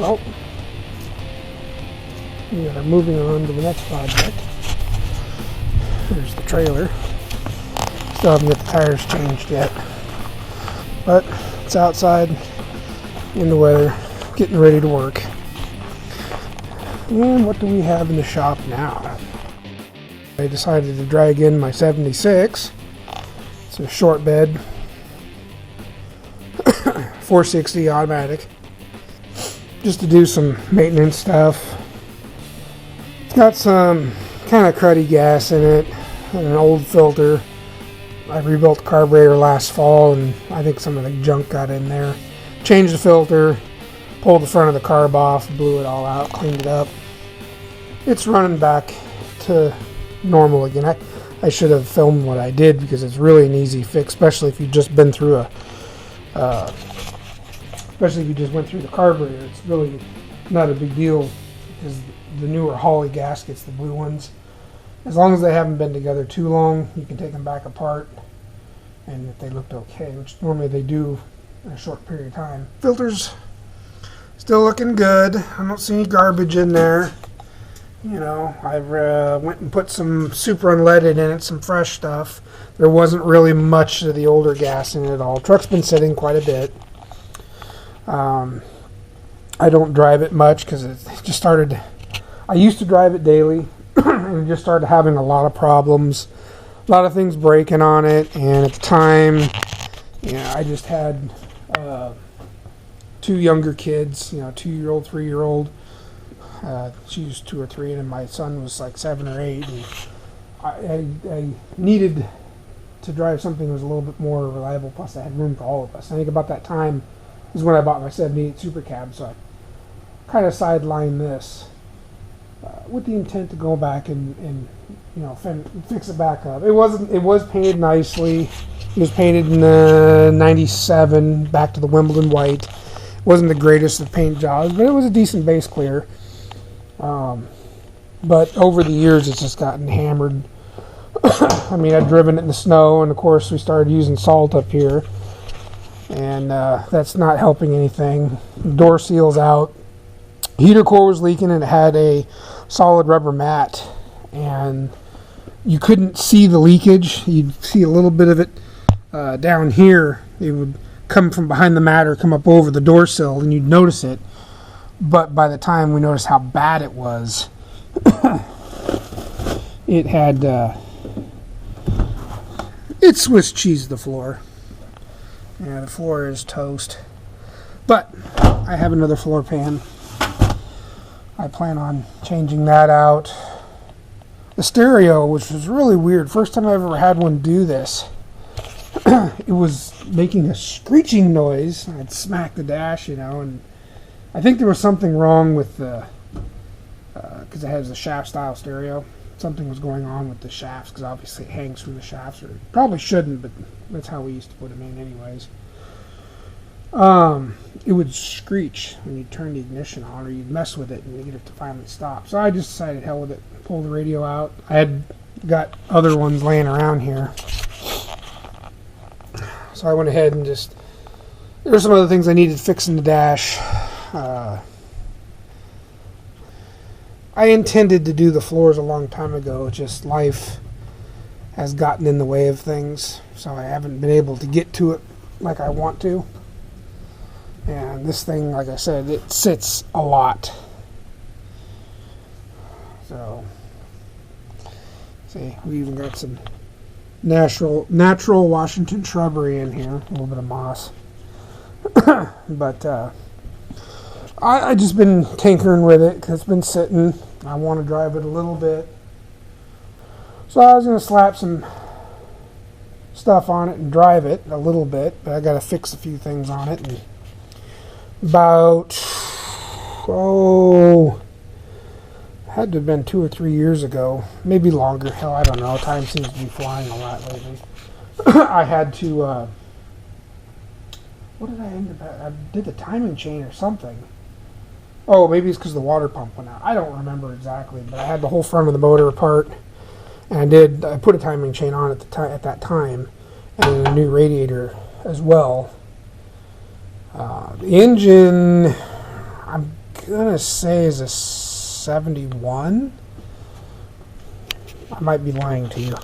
Well, we are moving on to the next project. There's the trailer. Still haven't got the tires changed yet, but it's outside in the weather, getting ready to work. And what do we have in the shop now? I decided to drag in my 76. It's a short bed, 460 automatic, just to do some maintenance stuff. It's got some kind of cruddy gas in it, and an old filter. I rebuilt the carburetor last fall, and I think some of the junk got in there. Changed the filter, pulled the front of the carb off, blew it all out, cleaned it up. It's running back to normal again. I should have filmed what I did, because it's really an easy fix, especially if you've just been through especially if you just went through the carburetor. It's really not a big deal, because the newer Holley gaskets, the blue ones, as long as they haven't been together too long, you can take them back apart, and if they looked okay, which normally they do in a short period of time. Filters still looking good. I don't see any garbage in there. You know, I went and put some super unleaded in it, some fresh stuff. There wasn't really much of the older gas in it at all. Truck's been sitting quite a bit. I don't drive it much because it just started. I used to drive it daily, and it just started having a lot of problems, a lot of things breaking on it. And at the time, I just had 2 younger kids, 2-year-old, 3-year-old. She was 2 or 3, and my son was like 7 or 8. And I needed to drive something that was a little bit more reliable. Plus, I had room for all of us. I think about that time is when I bought my 78 Super Cab, so I kind of sidelined this with the intent to go back and fix it back up. It was painted nicely. It was painted in '97, back to the Wimbledon white. It wasn't the greatest of paint jobs, but it was a decent base clear. But over the years, it's just gotten hammered. I mean, I've driven it in the snow, and of course, we started using salt up here, and that's not helping anything. Door seal's out. Heater core was leaking, and it had a solid rubber mat, and you couldn't see the leakage. You'd see a little bit of it down here. It would come from behind the mat or come up over the door sill, and you'd notice it. But by the time we noticed how bad it was, it had it Swiss cheesed the floor. Yeah, the floor is toast. But I have another floor pan. I plan on changing that out. The stereo, which was really weird, first time I ever had one do this, it was making a screeching noise. I'd smack the dash, and I think there was something wrong with the, because it has a shaft style stereo. Something was going on with the shafts, because obviously it hangs from the shafts, or probably shouldn't, but that's how we used to put them in anyways. It would screech when you turn the ignition on, or you'd mess with it and you get it to finally stop. So I just decided, hell with it, pull the radio out. I had got other ones laying around here, so I went ahead and just, there were some other things I needed fixing the dash. I intended to do the floors a long time ago, just life has gotten in the way of things, so I haven't been able to get to it like I want to. And this thing, like I said, it sits a lot. So, see, we even got some natural Washington shrubbery in here, a little bit of moss. But I just been tinkering with it because it's been sitting. I want to drive it a little bit. So I was going to slap some stuff on it and drive it a little bit, but I got to fix a few things on it. And about, had to have been 2 or 3 years ago, maybe longer. Hell, I don't know. Time seems to be flying a lot lately. I had to, what did I end up at? I did the timing chain or something. Oh, maybe it's because the water pump went out. I don't remember exactly, but I had the whole front of the motor apart, and I put a timing chain on at that time, and a new radiator as well. The engine, I'm gonna say is a 71. I might be lying to you.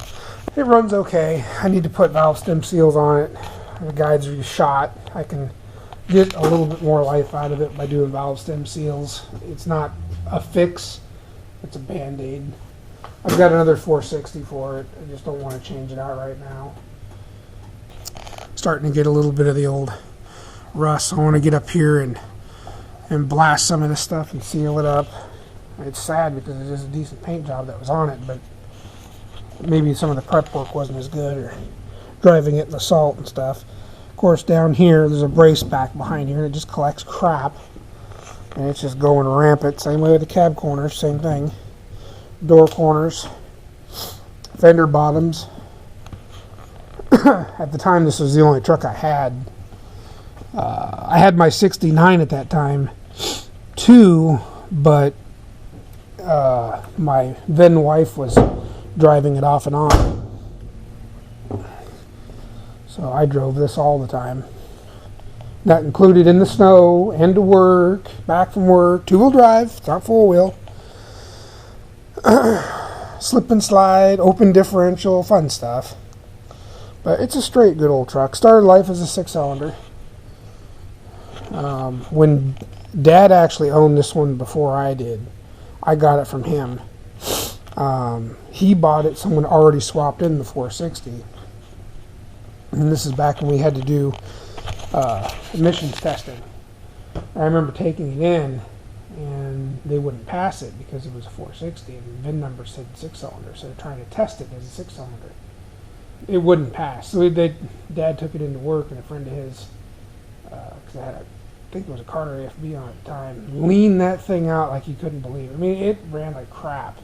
It runs okay. I need to put valve stem seals on it. The guides are shot. I can get a little bit more life out of it by doing valve stem seals. It's not a fix, it's a band-aid. I've got another 460 for it. I just don't want to change it out right now. Starting to get a little bit of the old rust. I want to get up here and blast some of this stuff and seal it up. It's sad because it's just a decent paint job that was on it, but maybe some of the prep work wasn't as good, or driving it in the salt and stuff. Of course, down here there's a brace back behind here and it just collects crap, and it's just going rampant. Same way with the cab corners, same thing. Door corners, fender bottoms. At the time, this was the only truck I had. I had my 69 at that time too, but my then wife was driving it off and on, so I drove this all the time. That included in the snow and to work, back from work, two-wheel drive, it's not four-wheel. Slip and slide, open differential, fun stuff. But it's a straight good old truck. Started life as a 6-cylinder. When Dad actually owned this one before I did, I got it from him. He bought it, someone already swapped in the 460. And this is back when we had to do emissions testing. I remember taking it in, and they wouldn't pass it because it was a 460 and the VIN number said 6-cylinder, so they're trying to test it as a 6-cylinder. It wouldn't pass, so Dad took it into work, and a friend of his, because I think it was a Carter AFB on at the time, leaned that thing out like you couldn't believe. I mean, it ran like crap,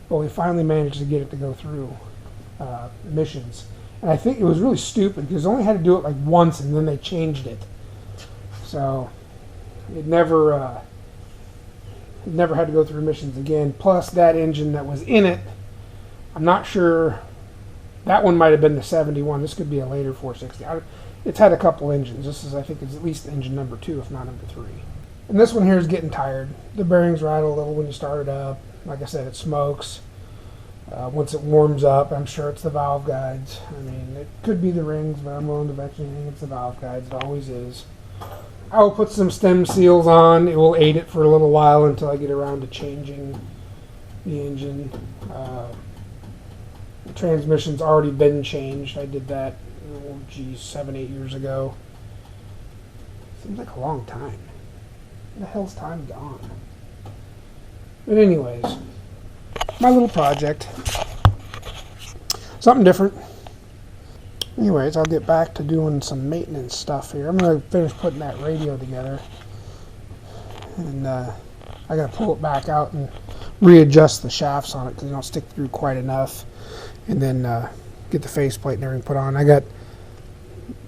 but we finally managed to get it to go through emissions. And I think it was really stupid because they only had to do it like once, and then they changed it, so it never had to go through emissions again. Plus, that engine that was in it, I'm not sure, that one might have been the 71. This could be a later 460. It's had a couple engines. This is, I think, is at least engine number 2, if not number 3. And this one here is getting tired. The bearings rattle a little when you start it up. Like I said, it smokes. Once it warms up, I'm sure it's the valve guides. I mean, it could be the rings, but I'm willing to bet you anything it's the valve guides. It always is. I will put some stem seals on. It will aid it for a little while until I get around to changing the engine. The transmission's already been changed. I did that, 7-8 years ago. Seems like a long time. Where the hell's time gone? But anyways, my little project. Something different. Anyways, I'll get back to doing some maintenance stuff here. I'm going to finish putting that radio together. And I got to pull it back out and readjust the shafts on it because they don't stick through quite enough. And then get the faceplate and everything put on. I got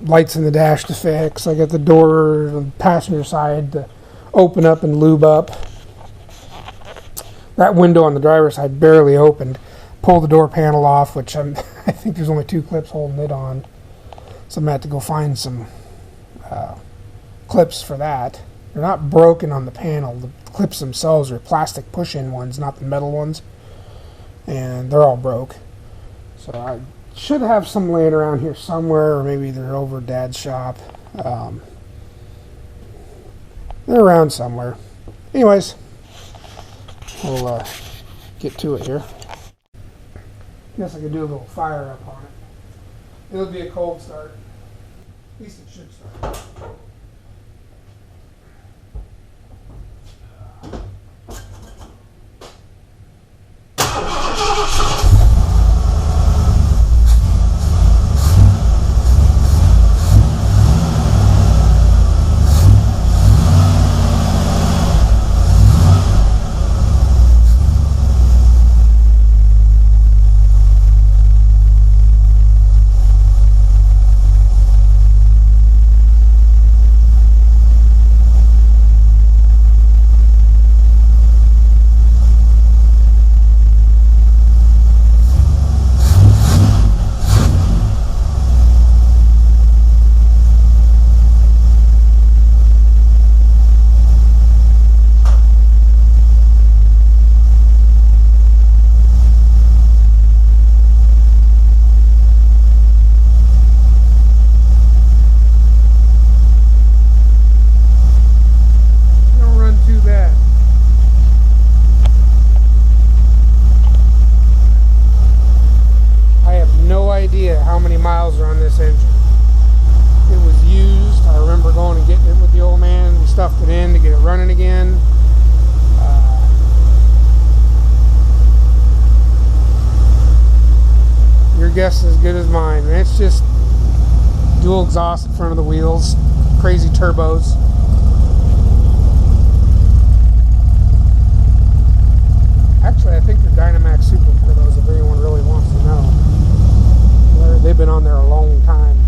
lights in the dash to fix. I got the door, the passenger side to open up and lube up. That window on the driver's side barely opened. Pull the door panel off, which I think there's only 2 clips holding it on. So I'm going to have to go find some clips for that. They're not broken on the panel. The clips themselves are plastic push-in ones, not the metal ones. And they're all broke. So I should have some laying around here somewhere, or maybe they're over Dad's shop. They're around somewhere. Anyways, we'll get to it here. Guess I could do a little fire up on it. It'll be a cold start. At least it should start. mine, and it's just dual exhaust in front of the wheels, crazy turbos. Actually, I think they're Dynamax Super turbos if anyone really wants to know. They've been on there a long time.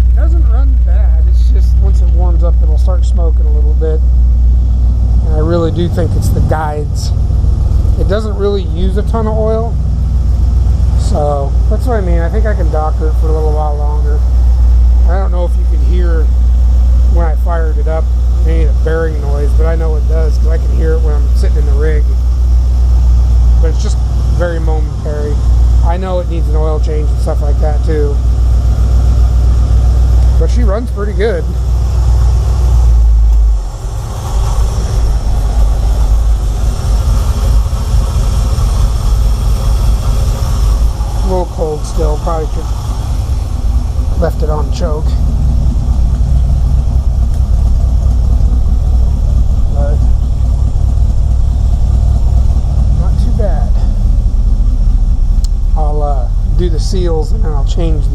It doesn't run bad, it's just once it warms up it'll start smoking a little bit. And I really do think it's the guides. It doesn't really use a ton of oil. So that's what I mean. I think I can doctor it for a little while longer. I don't know if you can hear when I fired it up any of the bearing noise, but I know it does because I can hear it when I'm sitting in the rig. But it's just very momentary. I know it needs an oil change and stuff like that too. But she runs pretty good. A little cold still, probably could have left it on choke. But not too bad. I'll do the seals and then I'll change the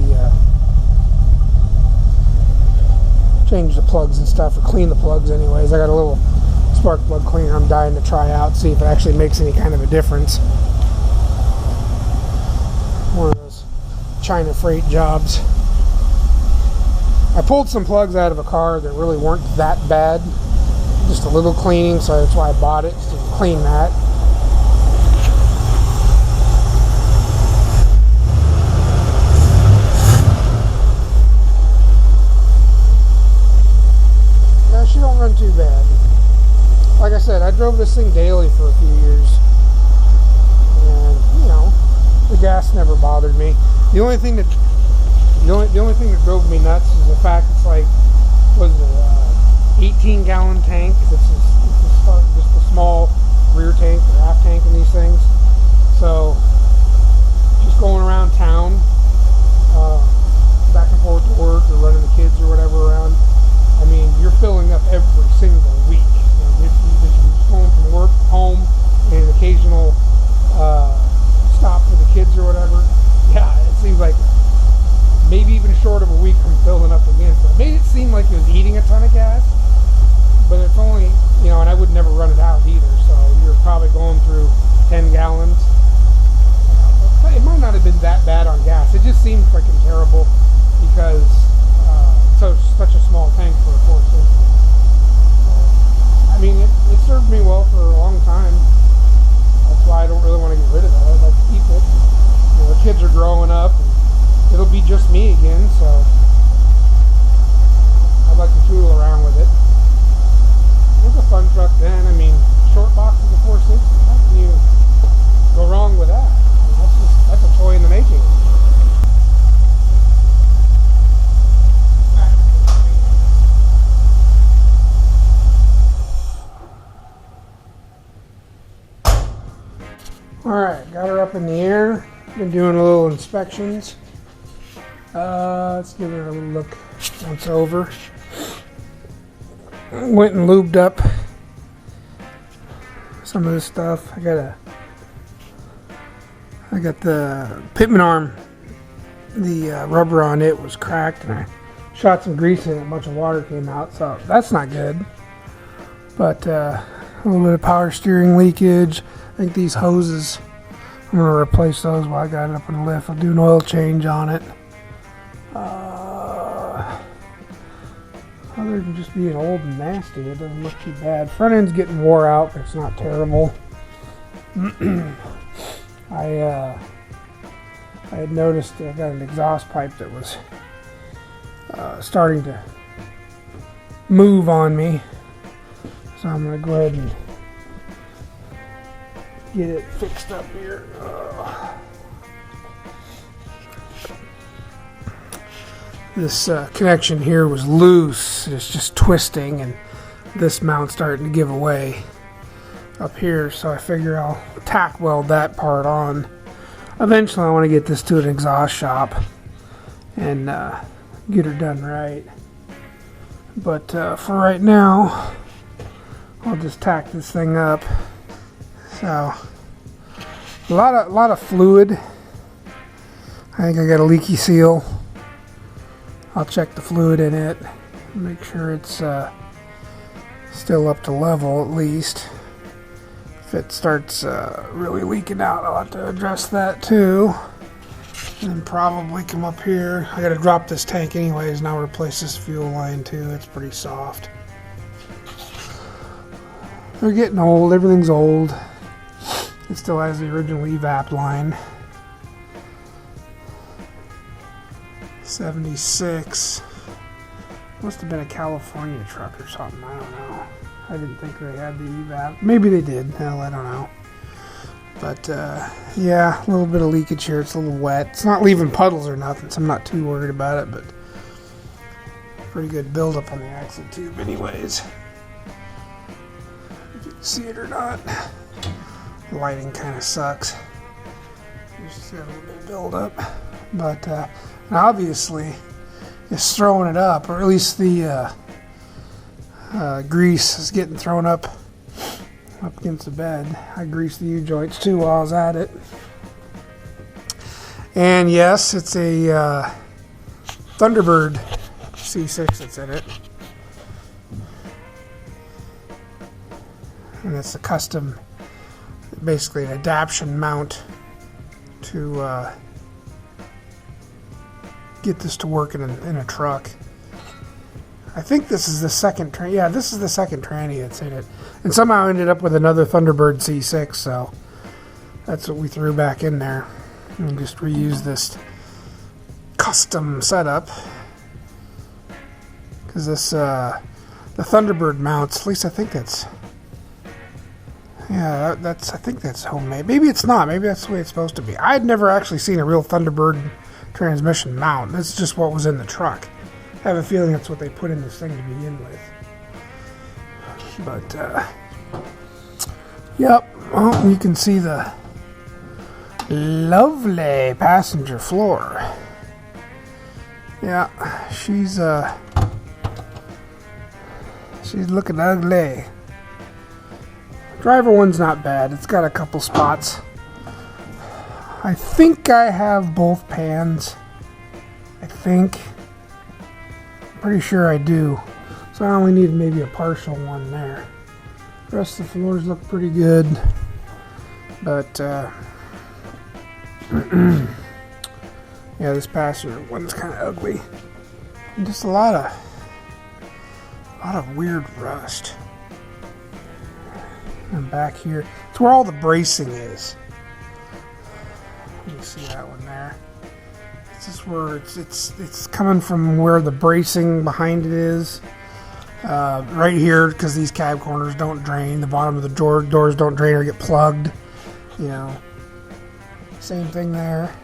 plugs and stuff, or clean the plugs anyways. I got a little spark plug cleaner I'm dying to try out, see if it actually makes any kind of a difference. One of those China freight jobs. I pulled some plugs out of a car that really weren't that bad, just a little cleaning, so that's why I bought it, to clean that. Yeah, she don't run too bad. Like I said, I drove this thing daily for a few years, and you know, the gas never bothered me. The only thing that drove me nuts is the fact it's like, was it 18-gallon tank? It's just a small rear tank or aft tank in these things. So just going around town, back and forth to work or running the kids or whatever around, I mean, you're filling up every single week. And if you're just going from work home and an occasional stop for the kids or whatever, yeah, it seems like maybe even short of a week I'm filling up again. So it made it seem like it was eating a ton of gas, but it's only, you know, and I would never run it out either, so you're probably going through 10 gallons. It might not have been that bad on gas. It just seemed freaking terrible because such a small tank for a 460. I mean, it served me well for a long time. That's why I don't really want to get rid of it. I'd like to keep it. You know, the kids are growing up, and it'll be just me again, so I'd like to tool around with it. It was a fun truck then. I mean, short box is a 460. How can you go wrong with that? I mean, that's a toy in the making. Alright, got her up in the air. Been doing a little inspections. Let's give her a little look once over. Went and lubed up some of this stuff. I got the pitman arm. The rubber on it was cracked, and I shot some grease in it. A bunch of water came out, so that's not good. But a little bit of power steering leakage. I think these hoses, I'm going to replace those while I got it up in the lift. I'll do an oil change on it. Other than just being old and nasty, it doesn't look too bad. Front end's getting wore out, but it's not terrible. I had noticed I got an exhaust pipe that was starting to move on me. So I'm going to go ahead and get it fixed up here. This connection here was loose. It's just twisting, and this mount's starting to give away up here, so I figure I'll tack weld that part on. Eventually I want to get this to an exhaust shop and get her done right, but for right now I'll just tack this thing up. So A lot of fluid. I think I got a leaky seal. I'll check the fluid in it, make sure it's still up to level at least. If it starts really leaking out, I'll have to address that too. And probably come up here. I gotta drop this tank anyways, now replace this fuel line too. It's pretty soft. They're getting old, everything's old. It still has the original evap line. 76. Must have been a California truck or something, I don't know. I didn't think they had the evap. Maybe they did, hell, I don't know. But yeah, a little bit of leakage here. It's a little wet. It's not leaving puddles or nothing, so I'm not too worried about it, but pretty good buildup on the axle tube anyways. If you can see it or not. The lighting kind of sucks. Just got a little bit of buildup. But obviously, it's throwing it up, or at least the grease is getting thrown up against the bed. I greased the U-joints too while I was at it. And yes, it's a Thunderbird C6 that's in it. And it's a custom, basically an adaptation mount to get this to work in a truck. I think this is the second this is the second tranny that's in it, and somehow ended up with another Thunderbird C6, so that's what we threw back in there and just reused this custom setup, because this the Thunderbird mounts, at least I think that's I think that's homemade. Maybe it's not, maybe that's the way it's supposed to be. I'd never actually seen a real Thunderbird transmission mount. That's just what was in the truck. I have a feeling that's what they put in this thing to begin with. But yep, well, you can see the lovely passenger floor. Yeah, she's looking ugly. Driver one's not bad. It's got a couple spots. I think I have both pans. I think. I'm pretty sure I do. So I only need maybe a partial one there. The rest of the floors look pretty good. But yeah, this passenger one's kind of ugly. And just a lot of weird rust. And back here, it's where all the bracing is. You see that one there? It's just where it's coming from where the bracing behind it is. Right here, because these cab corners don't drain. The bottom of the doors don't drain or get plugged. You know, same thing there.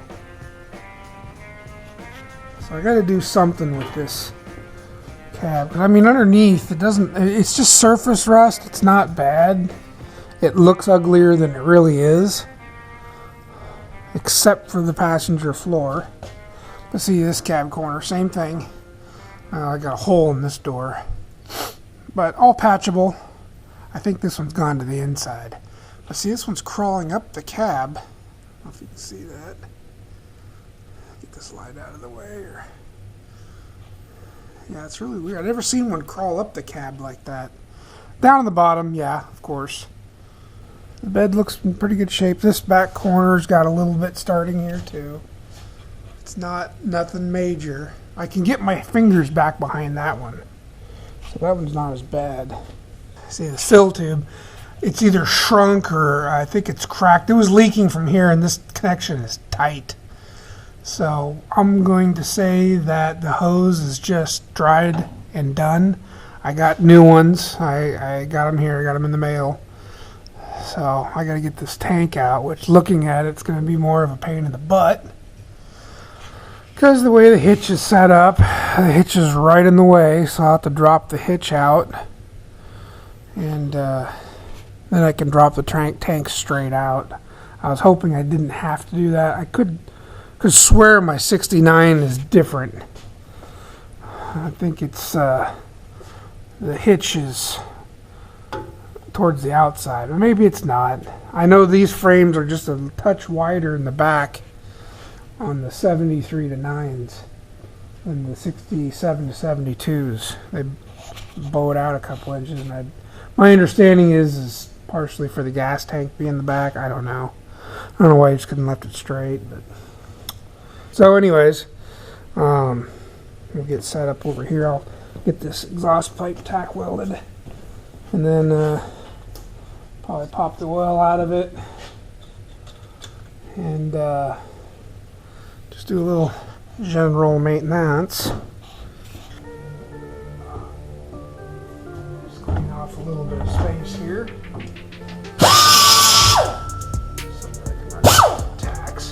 So I got to do something with this cab. I mean, underneath it doesn't. It's just surface rust. It's not bad. It looks uglier than it really is, except for the passenger floor. But see this cab corner, same thing. I got a hole in this door, but all patchable. I think this one's gone to the inside. But see, this one's crawling up the cab. I don't know if you can see that. Get this light out of the way. Yeah, it's really weird. I've never seen one crawl up the cab like that. Down on the bottom, yeah, of course. The bed looks in pretty good shape. This back corner's got a little bit starting here too. It's nothing major. I can get my fingers back behind that one. So that one's not as bad. See the fill tube, it's either shrunk or I think it's cracked. It was leaking from here and this connection is tight. So I'm going to say that the hose is just dried and done. I got new ones. I got them here. I got them in the mail. So I got to get this tank out, which looking at it's going to be more of a pain in the butt. Because the way the hitch is set up, the hitch is right in the way, so I'll have to drop the hitch out. And then I can drop the tank straight out. I was hoping I didn't have to do that. I could swear my 69 is different. I think it's the hitch is towards the outside, but maybe it's not. I know these frames are just a touch wider in the back on the 73 to 9s than the 67 to 72s. They bow it out a couple inches, and my understanding is partially for the gas tank being the back. I don't know. I don't know why I just couldn't left it straight. But so, anyways, we'll get set up over here. I'll get this exhaust pipe tack welded, and then probably pop the oil out of it, and just do a little general maintenance. Just clean off a little bit of space here. So that I can run tacks.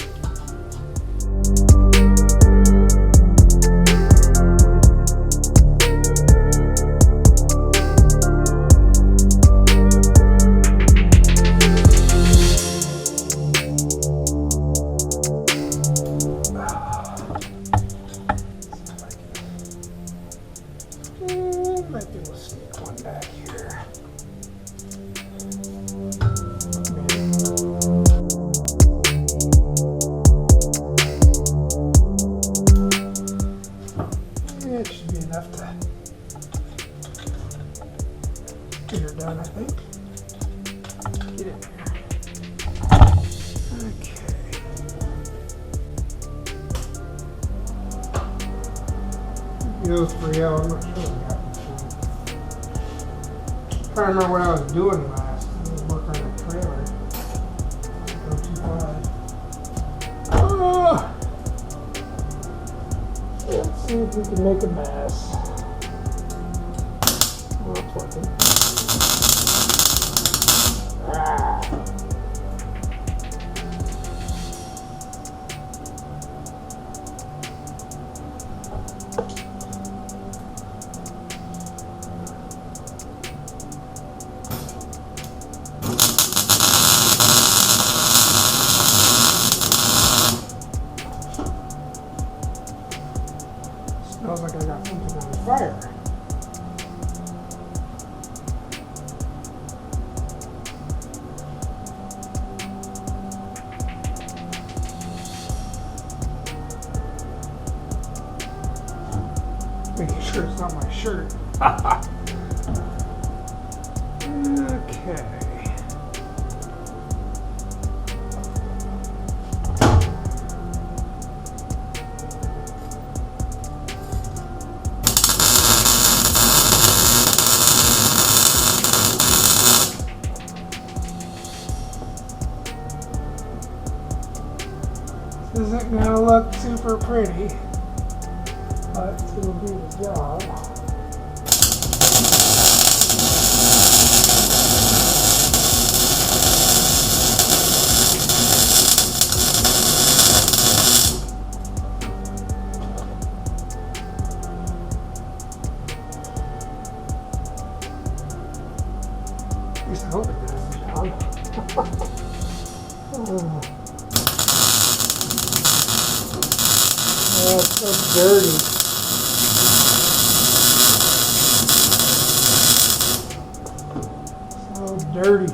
Might be able to sneak one back here. Yeah, it should be enough to get her done, I think. Get in there. Okay. Those 3L, I'm not sure what happened. I can't remember what I was doing last. I was working on a trailer. Go too fast. Oh! Let's see if we can make a mess. Oh, it's working. Ah. Smells like I got something on the fire. Making sure it's not my shirt. Okay. This isn't going to look super pretty, but it'll do the job. At least I hope it does the job. Oh. Oh, it's so dirty. So dirty.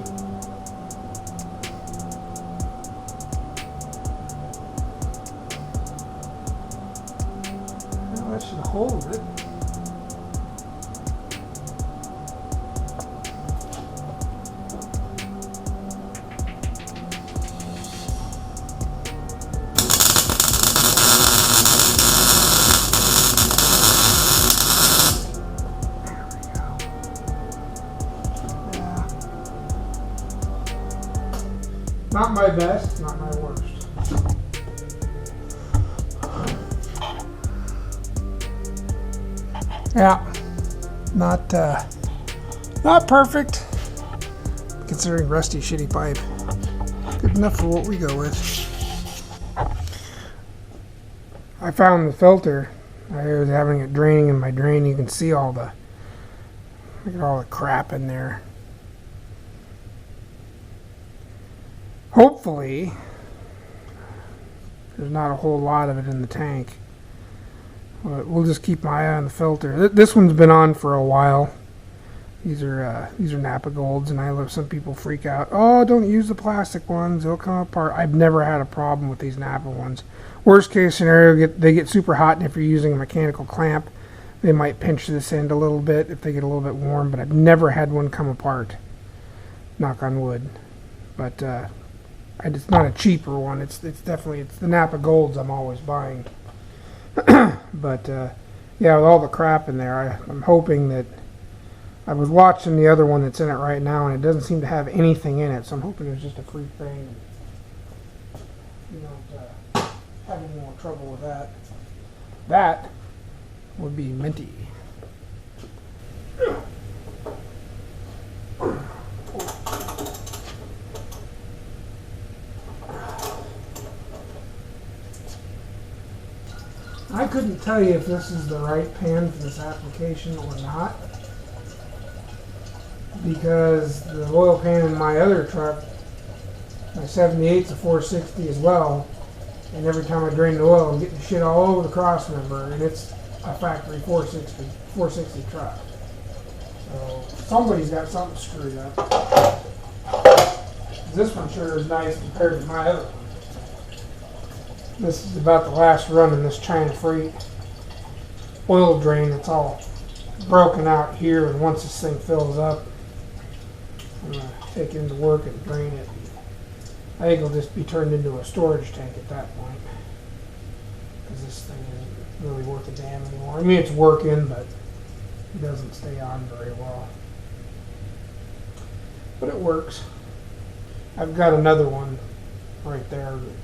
Well, that should hold it. Not my best, not my worst. Yeah, not perfect, considering rusty, shitty pipe. Good enough for what we go with. I found the filter. I was having it draining in my drain. You can see all the, look at all the crap in there. Hopefully, there's not a whole lot of it in the tank. But we'll just keep my eye on the filter. This one's been on for a while. These are Napa Golds, and I know some people freak out. Oh, don't use the plastic ones; they'll come apart. I've never had a problem with these Napa ones. Worst case scenario, they get super hot, and if you're using a mechanical clamp, they might pinch this end a little bit if they get a little bit warm. But I've never had one come apart. Knock on wood. But it's not a cheaper one. It's definitely the Napa Golds I'm always buying. But yeah, with all the crap in there, I'm hoping that. I was watching the other one that's in it right now, and it doesn't seem to have anything in it, so I'm hoping it's just a free thing. And you don't have any more trouble with that. That would be minty. I couldn't tell you if this is the right pan for this application or not, because the oil pan in my other truck, my 78's a 460 as well, and every time I drain the oil, I'm getting shit all over the cross member, and it's a factory 460 truck. So somebody's got something screwed up. This one sure is nice compared to my other one. This is about the last run in this China Freight oil drain. It's all broken out here, and once this thing fills up, I'm going to take it into work and drain it. I think it'll just be turned into a storage tank at that point, because this thing isn't really worth a damn anymore. I mean, it's working, but it doesn't stay on very well. But it works. I've got another one right there that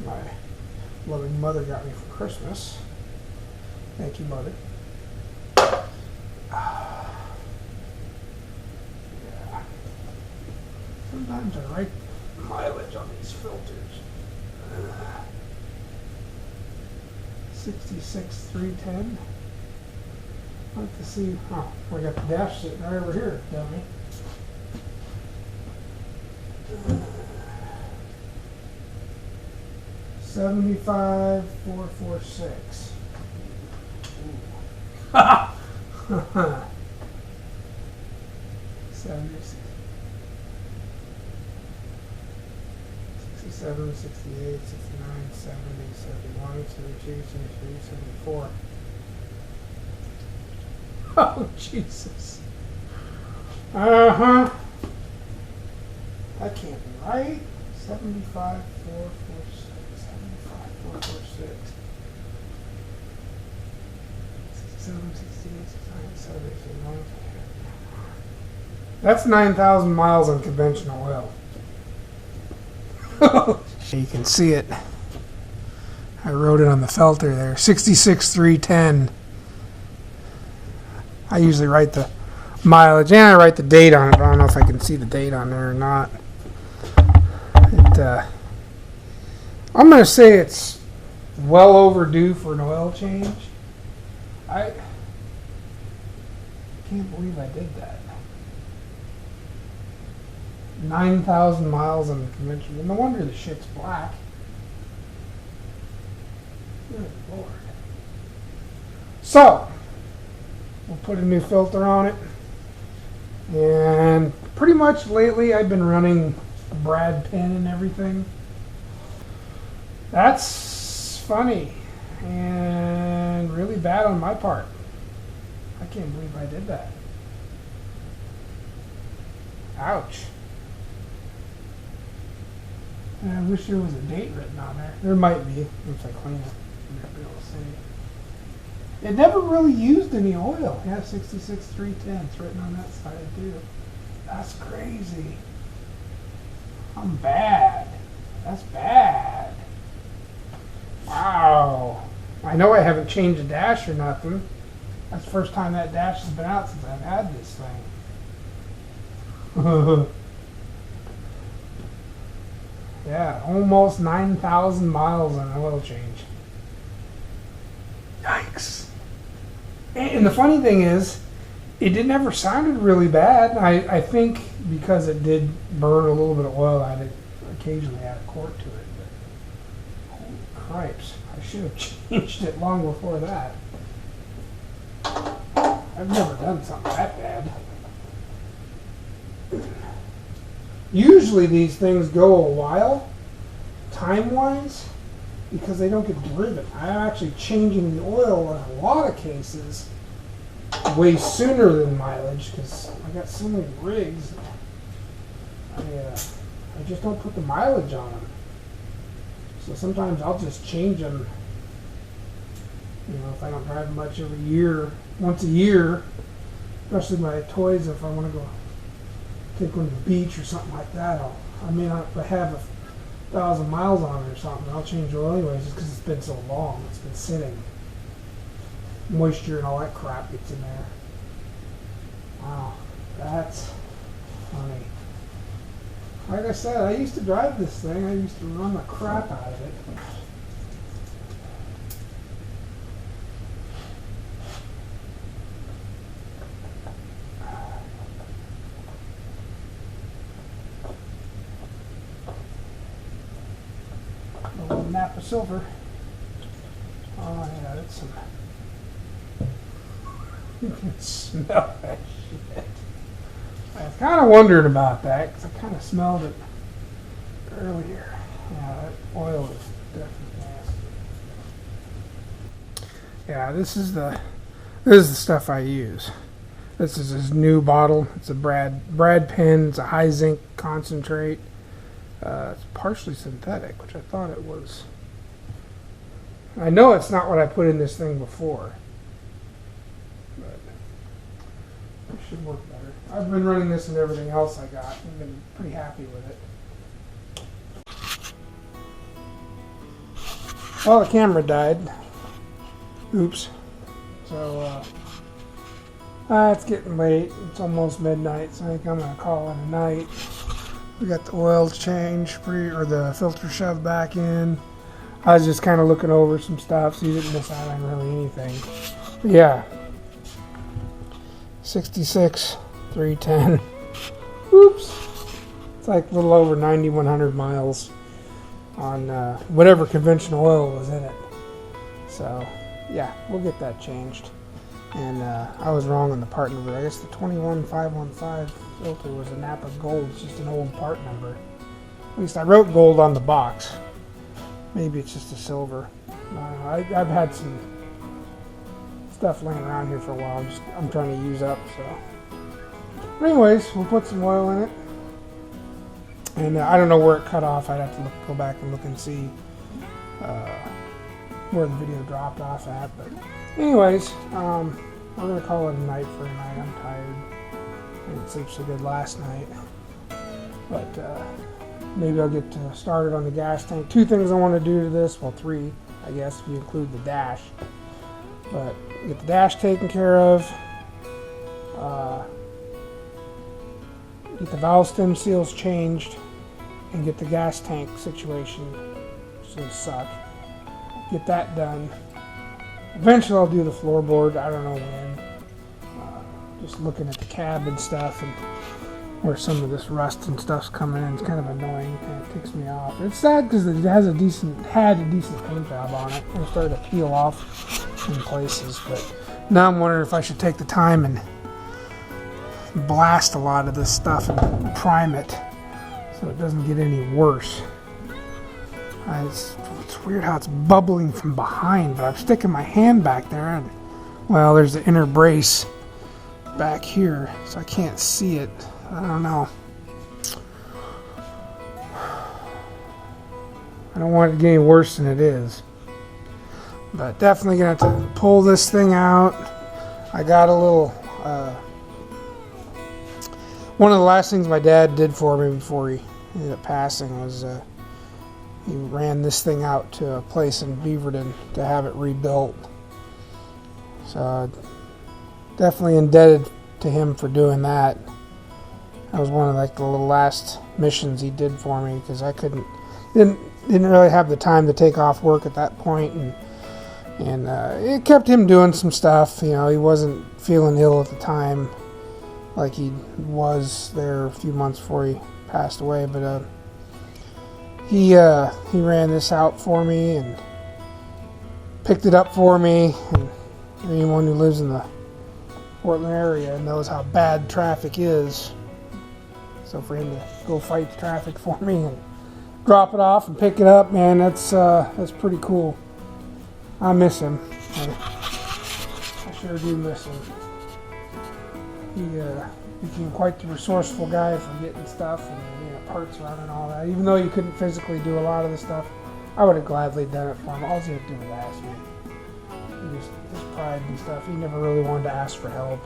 my loving mother got me for Christmas. Thank you, Mother. Sometimes I write mileage on these filters. 66,310. I'd like to see. Oh, I got the dash sitting right over here, dummy. $75,446. Ha! 76. 67, 68, 69, 70, 71, 72, 73, 74. Oh, Jesus. Uh-huh. That can't be right. 75,446. 75,446. 67, 68, 69, 70, 71. That's 9,000 miles on conventional oil. You can see it. I wrote it on the filter there. 66,310. I usually write the mileage and I write the date on it, but I don't know if I can see the date on there or not. I'm going to say it's well overdue for an oil change. I can't believe I did that. 9,000 miles on the conventional. No wonder the shit's black. Good Lord. So, we'll put a new filter on it. And pretty much lately I've been running a Brad pin and everything. That's funny and really bad on my part. I can't believe I did that. Ouch. I wish there was a date written on there. There might be. If I clean it, you might be able to see. It never really used any oil. Yeah, 66,310. It's written on that side too. That's crazy. I'm bad. That's bad. Wow. I know I haven't changed the dash or nothing. That's the first time that dash has been out since I've had this thing. Yeah, almost 9,000 miles on an oil change. Yikes. And the funny thing is, it never sounded really bad. I think because it did burn a little bit of oil, I'd occasionally add a quart to it. But holy cripes, I should have changed it long before that. I've never done something that bad. Usually these things go a while, time-wise, because they don't get driven. I'm actually changing the oil in a lot of cases way sooner than mileage because I got so many rigs. I just don't put the mileage on them. So sometimes I'll just change them. You know, if I don't drive much every year, once a year, especially my toys, if I want to go take one to the beach or something like that, I may not have 1,000 miles on it or something. I'll change the oil anyways just because it's been so long. It's been sitting. Moisture and all that crap gets in there. Wow, that's funny. Like I said, I used to drive this thing. I used to run the crap out of it. A little nap of silver. Oh yeah, that's some. You can smell that shit. I was kind of wondering about that because I kind of smelled it earlier. Yeah, that oil is definitely nasty. Yeah, this is the stuff I use. This is his new bottle. It's a Brad pen. It's a high zinc concentrate. It's partially synthetic, which I thought it was. I know it's not what I put in this thing before, but it should work better. I've been running this and everything else I got. I've been pretty happy with it. Well, the camera died. Oops. So, it's getting late. It's almost midnight, so I think I'm going to call it a night. We got the oil change, or the filter shoved back in. I was just kind of looking over some stuff, so you didn't miss out on really anything. But yeah. 66, 310. Whoops. It's like a little over 9,100 miles on whatever conventional oil was in it. So, yeah, we'll get that changed. And I was wrong on the part number. I guess the 21515 filter was a Napa Gold. It's just an old part number. At least I wrote gold on the box. Maybe it's just a silver. I've had some stuff laying around here for a while. I'm trying to use up. So, anyways, we'll put some oil in it. And I don't know where it cut off. I'd have to go back and look and see where the video dropped off at. But anyways, we're going to call it a night for tonight. I'm tired. I didn't sleep so good last night. But maybe I'll get started on the gas tank. 2 things I want to do to this. Well, 3, I guess, if you include the dash. But get the dash taken care of. Get the valve stem seals changed. And get the gas tank situation. It's going to suck. Get that done. Eventually I'll do the floorboard. I don't know when. Just looking at the cab and stuff and where some of this rust and stuff's coming in. It's kind of annoying. Kind of ticks me off. It's sad because it had a decent paint job on it. It started to peel off in places. But now I'm wondering if I should take the time and blast a lot of this stuff and prime it so it doesn't get any worse. It's weird how it's bubbling from behind, but I'm sticking my hand back there and, well, there's the inner brace back here, so I can't see it. I don't know. I don't want it to get any worse than it is. But definitely going to have to pull this thing out. I got a little... one of the last things my dad did for me before he ended up passing was... he ran this thing out to a place in Beaverton to have it rebuilt. So definitely indebted to him for doing that. That was one of like the little last missions he did for me because I didn't really have the time to take off work at that point, and it kept him doing some stuff. You know, he wasn't feeling ill at the time like he was there a few months before he passed away, but he ran this out for me and picked it up for me. And anyone who lives in the Portland area and knows how bad traffic is. So for him to go fight the traffic for me and drop it off and pick it up, man, that's pretty cool. I miss him. I sure do miss him. He became quite the resourceful guy for getting stuff and parts running and all that. Even though you couldn't physically do a lot of the stuff, I would have gladly done it for him. All he had to do was ask me. His pride and stuff. He never really wanted to ask for help.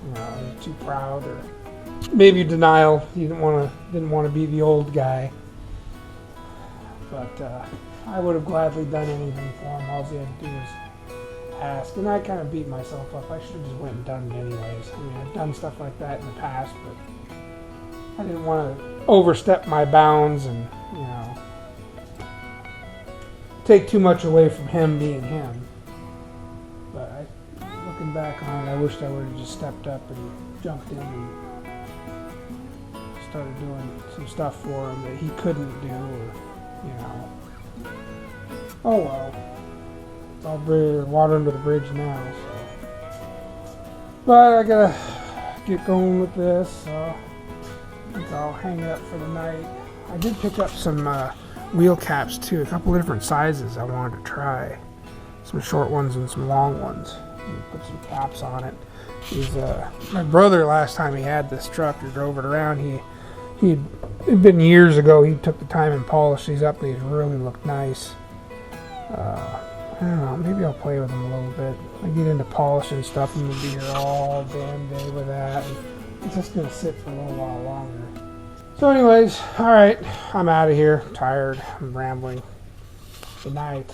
He was too proud, or maybe denial. He didn't want to be the old guy. But I would have gladly done anything for him. All he had to do was ask. And I kind of beat myself up. I should have just went and done it anyways. I mean, I've done stuff like that in the past, but I didn't want to overstep my bounds and take too much away from him being him. But looking back on it, I wished I would have just stepped up and jumped in and started doing some stuff for him that he couldn't do, or oh well, it's all water under the bridge now. So. But I gotta get going with this, so I think I'll hang it up for the night. I did pick up some wheel caps too, a couple of different sizes I wanted to try. Some short ones and some long ones. Put some caps on it. My brother, last time he had this truck or drove it around, it'd been years ago, he took the time and polished these up and these really look nice. I don't know, maybe I'll play with them a little bit. I get into polishing stuff and we'll be here all damn day with that. And it's just going to sit for a little while longer. So anyways, alright, I'm out of here. I'm tired. I'm rambling. Good night.